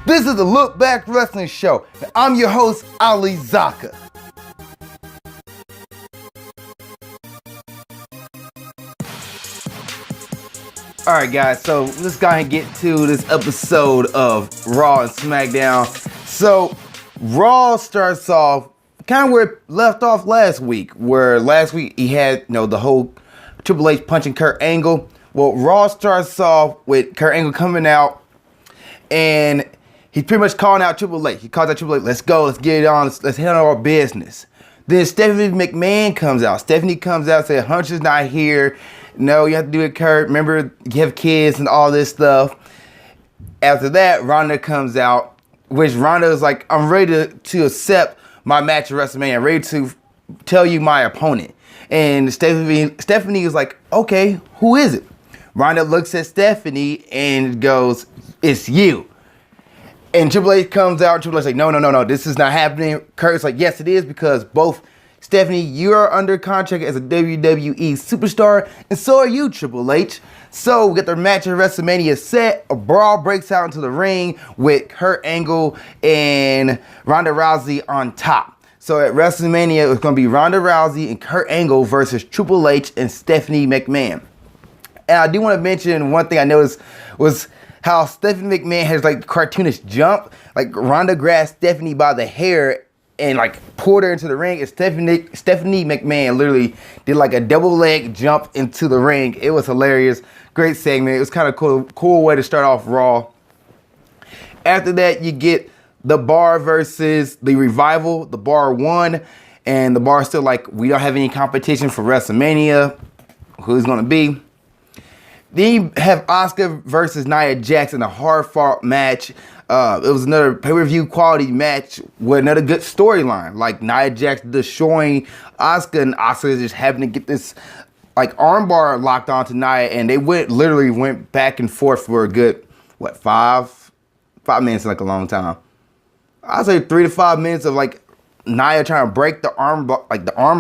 This is the Look Back Wrestling Show, and I'm your host, Ali Zakka. Alright guys, so let's go ahead and get to this episode of Raw and Smackdown. So, Raw starts off kind of where it left off last week, where last week he had, the whole Triple H punching Kurt Angle. Well, Raw starts off with Kurt Angle coming out, and he's pretty much calling out Triple H. He calls out Triple H, let's go, let's get it on, let's handle our business. Then Stephanie McMahon comes out. Stephanie comes out and says, Hunter's not here. No, you have to do it, Kurt. Remember, you have kids and all this stuff. After that, Ronda comes out, which Ronda is like, I'm ready to accept my match at WrestleMania. I'm ready to tell you my opponent. And Stephanie is like, okay, who is it? Ronda looks at Stephanie and goes, it's you. And Triple H comes out. Triple H is like, no, this is not happening. Kurt's like, yes, it is, because both Stephanie, you're under contract as a WWE superstar, and so are you, Triple H. So we get their match at WrestleMania set. A brawl breaks out into the ring with Kurt Angle and Ronda Rousey on top. So at WrestleMania, it's going to be Ronda Rousey and Kurt Angle versus Triple H and Stephanie McMahon. And I do want to mention one thing I noticed was how Stephanie McMahon has like cartoonish jump. Like Ronda grabbed Stephanie by the hair and like pulled her into the ring, and Stephanie McMahon literally did like a double leg jump into the ring. It was hilarious. Great segment. It was kind of cool way to start off Raw. After that, you get the Bar versus the Revival. The Bar won, and the Bar still like, we don't have any competition for WrestleMania. Who's gonna be? Then you have Asuka versus Nia Jax in a hard-fought match. It was another pay-per-view quality match with another good storyline. Like Nia Jax destroying Asuka, and Asuka just happened to get this like armbar locked onto Nia, and they literally went back and forth for a good, 5 minutes, like a long time. I'd say 3 to 5 minutes of like Nia trying to break the arm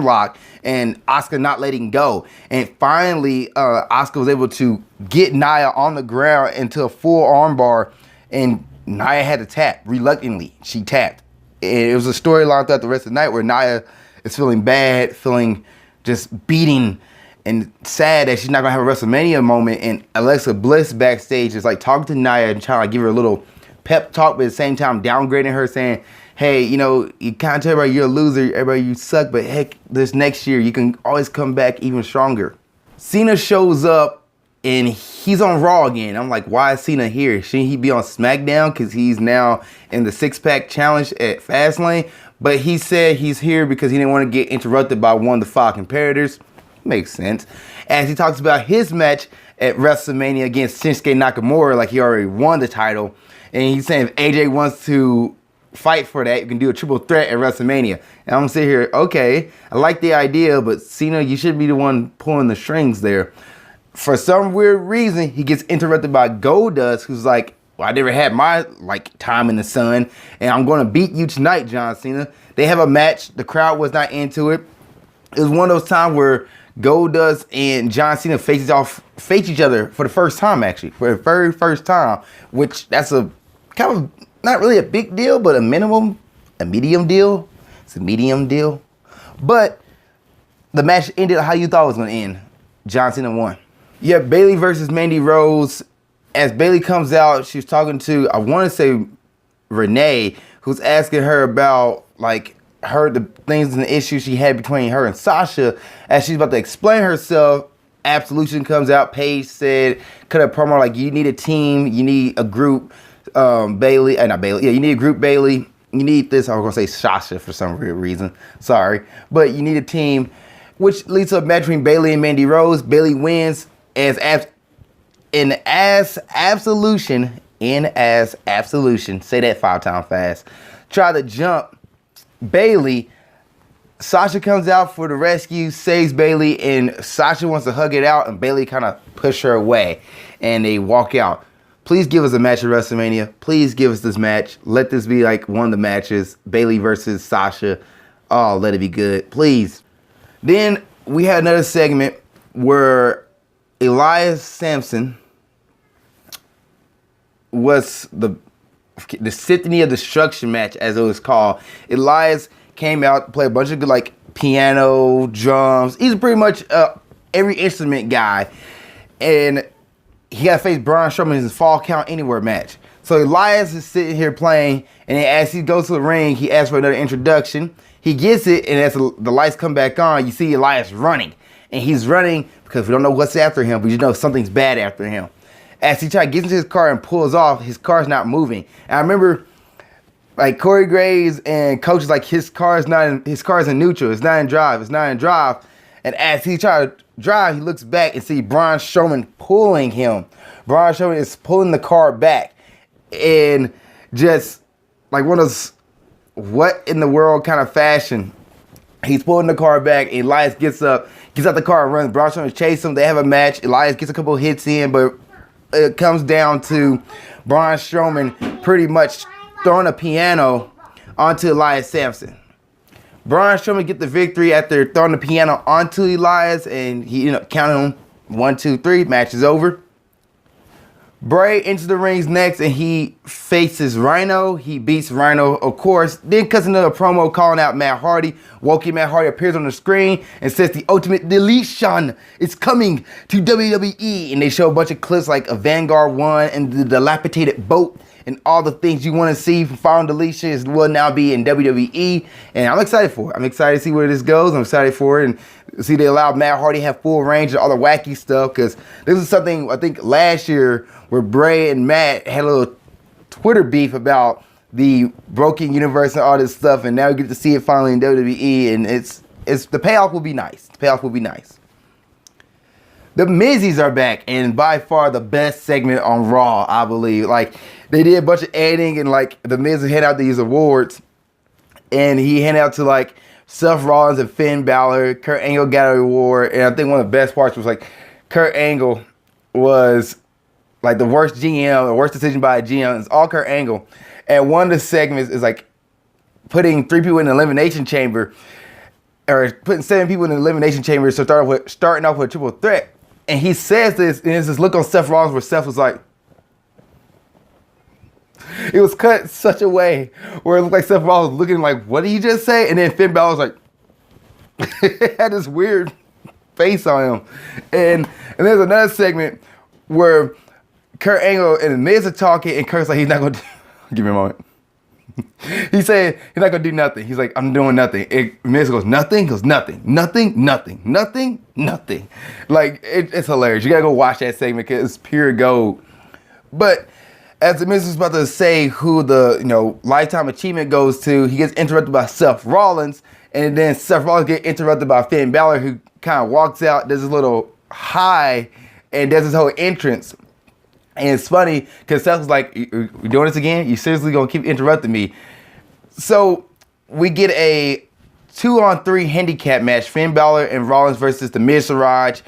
lock, and Asuka not letting go. And finally, Asuka was able to get Nia on the ground into a full armbar, and Nia had to tap. Reluctantly, she tapped. And it was a storyline throughout the rest of the night where Nia is feeling bad, feeling just beating and sad that she's not going to have a WrestleMania moment. And Alexa Bliss backstage is like talking to Nia and trying to give her a little pep talk, but at the same time downgrading her, saying, hey, you can't tell everybody you're a loser, everybody you suck, but heck, this next year you can always come back even stronger. Cena shows up and he's on Raw again. I'm like, why is Cena here? Shouldn't he be on SmackDown? Because he's now in the six-pack challenge at Fastlane. But he said he's here because he didn't want to get interrupted by one of the 5 competitors. Makes sense. As he talks about his match at WrestleMania against Shinsuke Nakamura, like he already won the title. And he's saying if AJ wants to fight for that, you can do a triple threat at WrestleMania. And I'm sitting here, okay, I like the idea, but Cena, you should be the one pulling the strings there. For some weird reason, he gets interrupted by Goldust, who's like, well, I never had my time in the sun, and I'm going to beat you tonight, John Cena. They have a match. The crowd was not into it. It was one of those times where Goldust and John Cena face each other for the first time, actually, for the very first time, which that's a kind of not really a big deal, but a medium deal. It's a medium deal. But the match ended how you thought it was going to end. John Cena won. Yeah, Bayley versus Mandy Rose. As Bayley comes out, she's talking to, I want to say, Renee, who's asking her about, the things and the issues she had between her and Sasha. As she's about to explain herself, Absolution comes out. Paige said, cut a promo like, you need a team, you need a group, Bayley, not Bayley, yeah, you need a group, Bayley. You need this, I was going to say Sasha for some weird reason. Sorry. But you need a team, which leads to a match between Bayley and Mandy Rose. Bayley wins as Absolution, say that 5 times fast, try to jump Bayley. Sasha comes out for the rescue, saves Bayley, and Sasha wants to hug it out, and Bayley kind of push her away, and they walk out. Please give us a match at WrestleMania. Please give us this match. Let this be like one of the matches. Bayley versus Sasha. Oh, let it be good. Please. Then we had another segment where Elias Sampson was the the Symphony of Destruction match, as it was called. Elias came out, played a bunch of good, like, piano, drums. He's pretty much every instrument guy. And he got to face Braun Strowman in his Fall Count Anywhere match. So Elias is sitting here playing, and then as he goes to the ring, he asks for another introduction. He gets it, and as the lights come back on, you see Elias running. And he's running because we don't know what's after him, but you know something's bad after him. As he tries to get into his car and pulls off, his car's not moving. And I remember, like, Corey Graves and coaches, like, his car's in neutral. It's not in drive. It's not in drive. And as he tries to drive, he looks back and see Braun Strowman pulling him. Braun Strowman is pulling the car back. And just, like, one of those what in the world kind of fashion. He's pulling the car back. Elias gets out the car and runs. Braun Strowman chases him. They have a match. Elias gets a couple hits in, but it comes down to Braun Strowman pretty much throwing a piano onto Elias Sampson. Braun Strowman get the victory after throwing the piano onto Elias, and he counted him 1, 2, 3. Match is over. Bray enters the rings next, and he faces Rhino. He beats Rhino, of course. Then cuts into a promo calling out Matt Hardy. Woken Matt Hardy appears on the screen and says the ultimate deletion is coming to WWE. And they show a bunch of clips like a Vanguard 1 and the dilapidated boat and all the things you want to see from Final Deletion will now be in WWE. And I'm excited for it. I'm excited to see where this goes. I'm excited for it. And see, they allowed Matt Hardy to have full range of all the wacky stuff, because this is something I think last year where Bray and Matt had a little Twitter beef about the broken universe and all this stuff, and now we get to see it finally in WWE, and it's the payoff will be nice. The payoff will be nice. The Mizzies are back, and by far the best segment on Raw, I believe. Like, they did a bunch of editing, and like the Miz handed out these awards, and he handed out to like Seth Rollins and Finn Balor. Kurt Angle got an award, and I think one of the best parts was like Kurt Angle was like the worst GM, the worst decision by a GM. It's all Kurt Angle. And one of the segments is like putting 3 people in the elimination chamber, or putting 7 people in the elimination chamber, so starting off with a triple threat. And he says this, and there's this look on Seth Rollins where Seth was like, it was cut such a way where it looked like Seth Rollins was looking like, what did he just say? And then Finn Balor was like, had this weird face on him. And there's another segment where Kurt Angle and Miz are talking, and Kurt's like, he's not going to, give me a moment. He said he's not going to do nothing. He's like, I'm doing nothing. And Miz goes, nothing? He goes, nothing, nothing, nothing, nothing, nothing. Like, it's hilarious. You got to go watch that segment because it's pure gold. But as the Miz was about to say who the lifetime achievement goes to, he gets interrupted by Seth Rollins, and then Seth Rollins gets interrupted by Finn Balor, who kind of walks out, does his little high, and does his whole entrance. And it's funny because Seth was like, "You doing this again? You seriously gonna keep interrupting me?" So we get a 2-on-3 handicap match: Finn Balor and Rollins versus the Miz Siraj.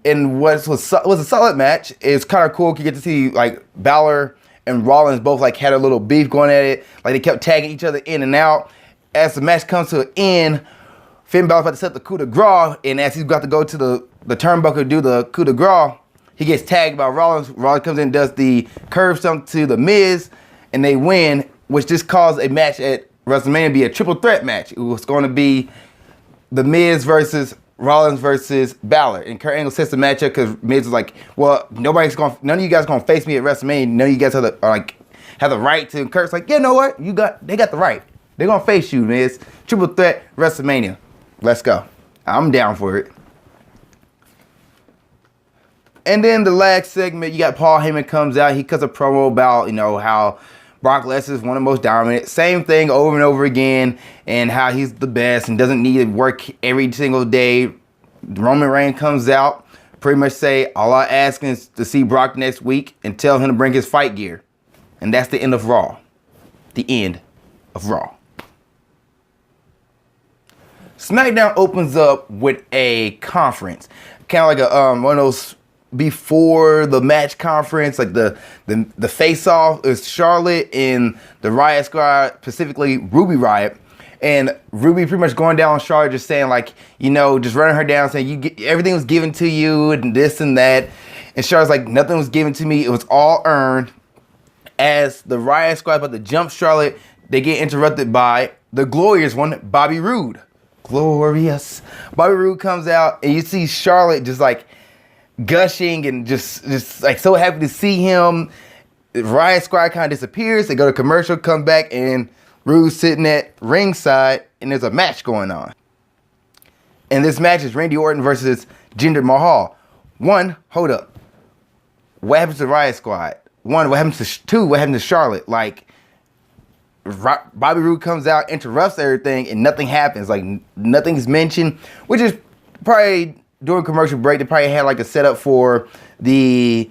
And was a solid match. It's kind of cool. You get to see like Balor and Rollins both like had a little beef going at it. Like they kept tagging each other in and out. As the match comes to an end, Finn Balor's about to set the coup de grace, and as he's about to go to the turnbuckle to do the coup de grace, he gets tagged by Rollins. Rollins comes in and does the curve stomp to the Miz, and they win, which just caused a match at WrestleMania to be a triple threat match. It was going to be the Miz versus Rollins versus Balor. And Kurt Angle sets the match up because Miz was like, well, none of you guys gonna face me at WrestleMania. None of you guys have the right to. And Kurt's like, you know what? They got the right. They're gonna face you, Miz. Triple threat WrestleMania. Let's go. I'm down for it. And then the last segment, you got Paul Heyman comes out. He cuts a promo about, how Brock Lesnar is one of the most dominant. Same thing over and over again, and how he's the best and doesn't need to work every single day. Roman Reigns comes out, pretty much say, all I ask is to see Brock next week and tell him to bring his fight gear. And that's the end of Raw. The end of Raw. SmackDown opens up with a conference. Kind of like one of those before the match conference, like the face-off is Charlotte and the Riot Squad, specifically Ruby Riot. And Ruby pretty much going down on Charlotte, just saying like, just running her down, saying everything was given to you and this and that. And Charlotte's like, nothing was given to me. It was all earned. As the Riot Squad about to jump Charlotte, they get interrupted by the glorious one, Bobby Roode. Glorious. Bobby Roode comes out, and you see Charlotte just like gushing and just like so happy to see him. The Riot Squad kind of disappears. They go to commercial, come back, and Roode's sitting at ringside, and there's a match going on. And this match is Randy Orton versus Jinder Mahal. One, hold up. What happens to the Riot Squad? One, what happens to two? What happens to Charlotte? Like, Bobby Roode comes out, interrupts everything, and nothing happens. Like, nothing's mentioned, which is probably during commercial break. They probably had like a setup for the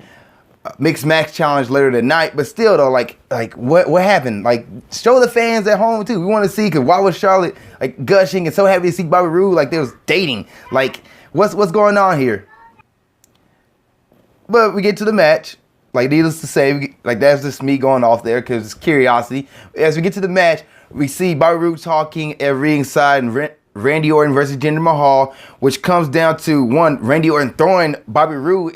mixed match challenge later tonight. But still, though, like what happened? Like, show the fans at home too. We want to see, because why was Charlotte like gushing and so happy to see Bobby Roode like they was dating? Like, what's going on here? But we get to the match. Like, needless to say, like that's just me going off there because it's curiosity. As we get to the match, we see Bobby Roode talking at ringside and Randy Orton versus Jinder Mahal, which comes down to one, Randy Orton throwing Jinder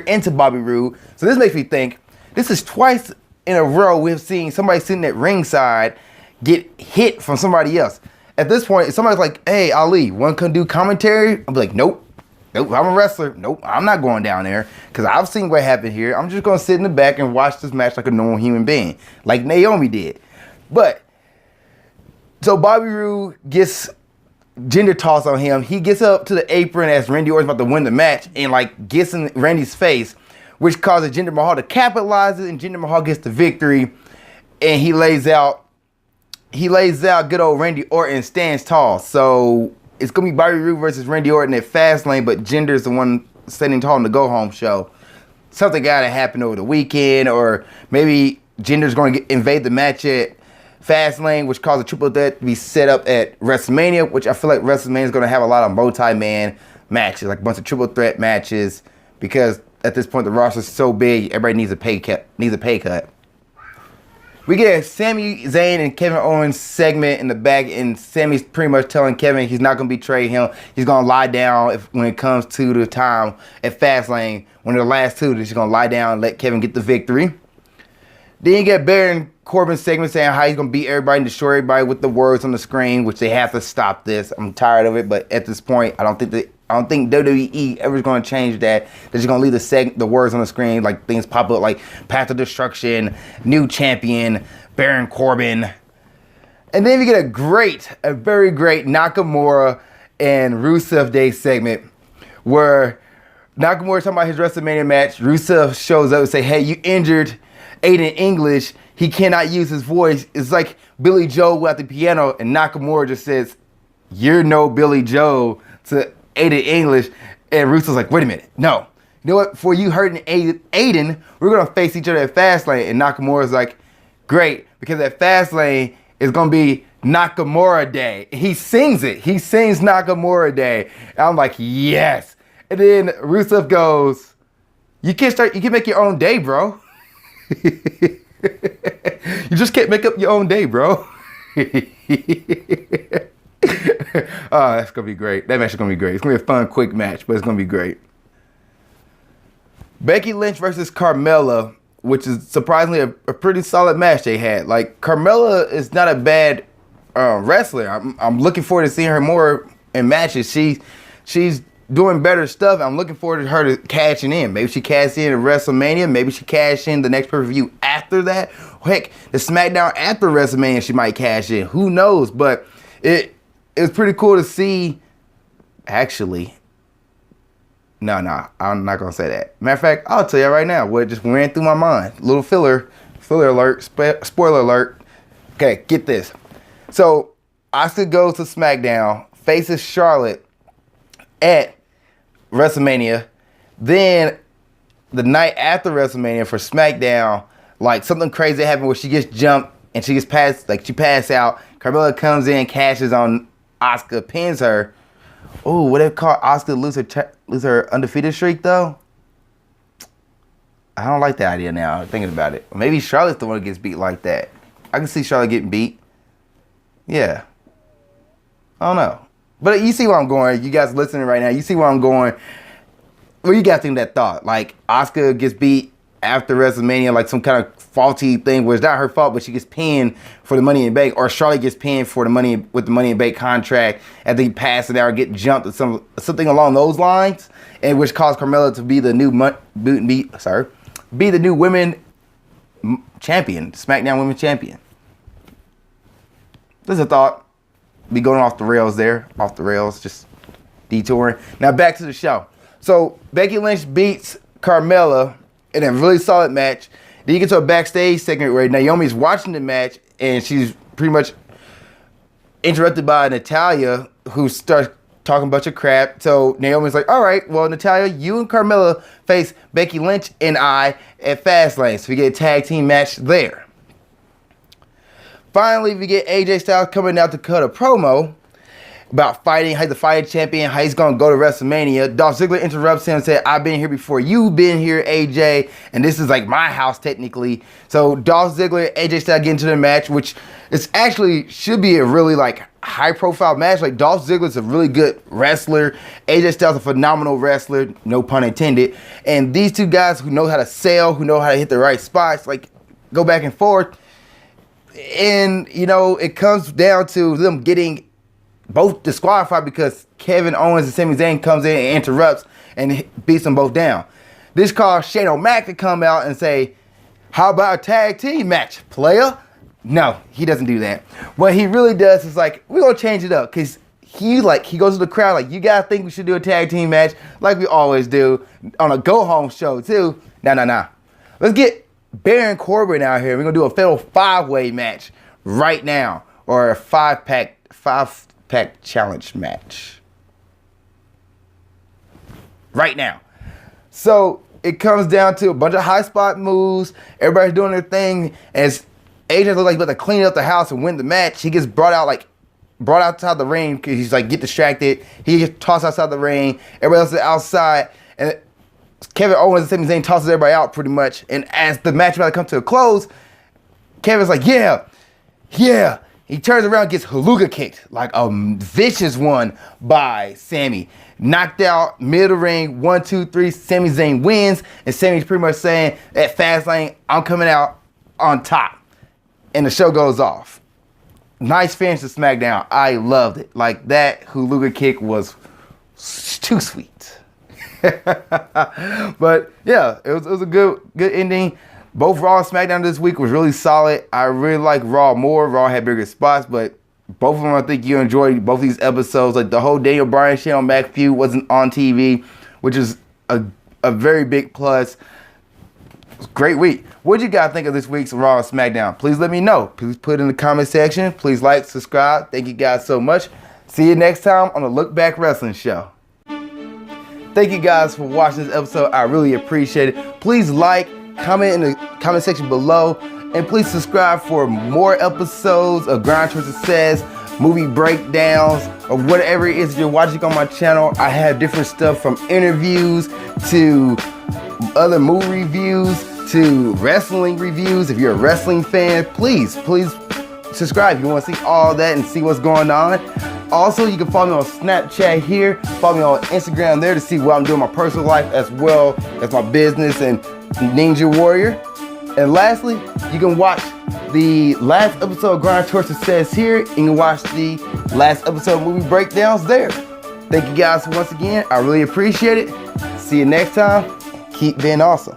into Bobby Roode. So this makes me think this is twice in a row we've seen somebody sitting at ringside get hit from somebody else. At this point, if somebody's like, "Hey, Ali, one can do commentary," I'll be like, "Nope. Nope, I'm a wrestler. Nope, I'm not going down there because I've seen what happened here. I'm just going to sit in the back and watch this match like a normal human being, like Naomi did." But, so Bobby Roode gets Jinder toss on him. He gets up to the apron as Randy Orton's about to win the match and like gets in Randy's face, which causes Jinder Mahal to capitalize it, and Jinder Mahal gets the victory, and he lays out good old Randy Orton, stands tall. So it's going to be Bobby Roode versus Randy Orton at Fastlane, but Jinder's the one standing tall in the go-home show. Something got to happen over the weekend, or maybe Jinder's going to invade the match at Fastlane, which caused a triple threat to be set up at Wrestlemania, which I feel like Wrestlemania is going to have a lot of multi-man matches, like a bunch of triple threat matches, because at this point the roster's so big, everybody needs a pay cut. We get a Sami Zayn and Kevin Owens segment in the back, and Sami's pretty much telling Kevin he's not going to betray him. He's going to lie down when it comes to the time at Fastlane. When they're the last two, they're just going to lie down and let Kevin get the victory. Then you get Baron Corbin's segment saying how he's going to beat everybody and destroy everybody with the words on the screen, which they have to stop this. I'm tired of it, but at this point, I don't think WWE ever is going to change that. They're just going to leave the words on the screen, like things pop up like Path of Destruction, New Champion, Baron Corbin. And then we get a very great Nakamura and Rusev Day segment where Nakamura talking about his WrestleMania match. Rusev shows up and say, "Hey, you injured Aiden English. He cannot use his voice." It's like Billy Joe at the piano, and Nakamura just says, "You're no Billy Joe," to Aiden English, and Russo's like, "Wait a minute, no. You know what? Before you hurting Aiden, we're gonna face each other at Fastlane." And Nakamura's like, "Great, because at Fastlane it's gonna be Nakamura Day." He sings it. He sings Nakamura Day. And I'm like, yes. And then Rusev goes, You can make your own day, bro. You just can't make up your own day, bro." Oh, that's going to be great. That match is going to be great. It's going to be a fun, quick match, but it's going to be great. Becky Lynch versus Carmella, which is surprisingly a pretty solid match they had. Like, Carmella is not a bad wrestler. I'm looking forward to seeing her more in matches. She's doing better stuff. I'm looking forward to her cashing in. Maybe she cashed in at WrestleMania. Maybe she cashed in the next pay-per-view after that. Heck, the SmackDown after WrestleMania she might cash in. Who knows? But it was pretty cool to see. Actually, no, I'm not going to say that. Matter of fact, I'll tell you right now what just ran through my mind. Little filler alert, spoiler alert. Okay, get this. So, Asuka goes to SmackDown, faces Charlotte at WrestleMania. Then, the night after WrestleMania for SmackDown, like something crazy happened where she gets jumped and she passed out. Carmella comes in, cashes on Asuka, pins her. Oh, would it call Asuka lose her undefeated streak though? I don't like that idea now, thinking about it. Maybe Charlotte's the one who gets beat like that. I can see Charlotte getting beat. Yeah. I don't know. But you see where I'm going. You guys listening right now, you see where I'm going. What do you guys think of that thought? Like, Asuka gets beat after WrestleMania, like some kind of faulty thing where it's not her fault, but she gets pinned for the Money in Bank, or Charlotte gets pinned for the Money in Bank contract and they pass it out or get jumped or something along those lines, and which caused Carmella to be the new women champion, SmackDown Women's Champion. There's a thought. Be going off the rails, just detouring. Now back to the show. So Becky Lynch beats Carmella in a really solid match. Then you get to a backstage segment where Naomi's watching the match and she's pretty much interrupted by Natalya, who starts talking a bunch of crap. So Naomi's like, all right, well, Natalya, you and Carmella face Becky Lynch and I at Fastlane. So we get a tag team match there. Finally, we get AJ Styles coming out to cut a promo about fighting, how he's the fighting champion, how he's going to go to WrestleMania. Dolph Ziggler interrupts him and says, I've been here before you've been here, AJ, and this is like my house technically. So Dolph Ziggler and AJ Styles get into the match, which is actually should be a really like high profile match. Like Dolph Ziggler's a really good wrestler. AJ Styles a phenomenal wrestler, no pun intended. And these two guys who know how to sell, who know how to hit the right spots, like go back and forth. And, you know, it comes down to them getting both disqualified because Kevin Owens and Sami Zayn comes in and interrupts and beats them both down. This caused Shane O'Mac to come out and say, how about a tag team match, player? No, he doesn't do that. What he really does is like, we're going to change it up, because he goes to the crowd like, you guys think we should do a tag team match like we always do on a go-home show too? Nah. Let's get Baron Corbin out here. We're going to do a fatal 5-way match right now, or a 5-pack challenge match right now. So it comes down to a bunch of high spot moves. Everybody's doing their thing. As AJ looks like he's about to clean up the house and win the match, he gets brought outside the ring because he's like, get distracted. He gets tossed outside the ring. Everybody else is outside. And Kevin Owens and Sami Zayn tosses everybody out pretty much. And as the match about to come to a close, Kevin's like, yeah. He turns around and gets haluga kicked, like a vicious one by Sami. Knocked out, middle ring, 1, 2, 3, Sami Zayn wins. And Sami's pretty much saying, at Fastlane, I'm coming out on top. And the show goes off. Nice finish to SmackDown. I loved it. Like, that haluga kick was too sweet. But yeah, it was a good ending. Both Raw and SmackDown this week was really solid. I really like Raw more. Raw had bigger spots, but both of them, I think you enjoyed both these episodes. Like the whole Daniel Bryan, Shane O'Mac feud wasn't on TV, which is a very big plus. Great week. What did you guys think of this week's Raw and SmackDown? Please let me know. Please put it in the comment section. Please like, subscribe. Thank you guys so much. See you next time on the Look Back Wrestling Show. Thank you guys for watching this episode. I really appreciate it. Please like, comment in the comment section below, and please subscribe for more episodes of Grind Towards Success, movie breakdowns, or whatever it is you're watching on my channel. I have different stuff from interviews to other movie reviews to wrestling reviews. If you're a wrestling fan, please subscribe if you want to see all that and see what's going on. Also, you can follow me on Snapchat here, follow me on Instagram there to see what I'm doing in my personal life as well as my business and Ninja Warrior. And lastly, you can watch the last episode of Grind Towards Success here, and you can watch the last episode of movie breakdowns there. Thank you guys once again. I really appreciate it. See you next time. Keep being awesome.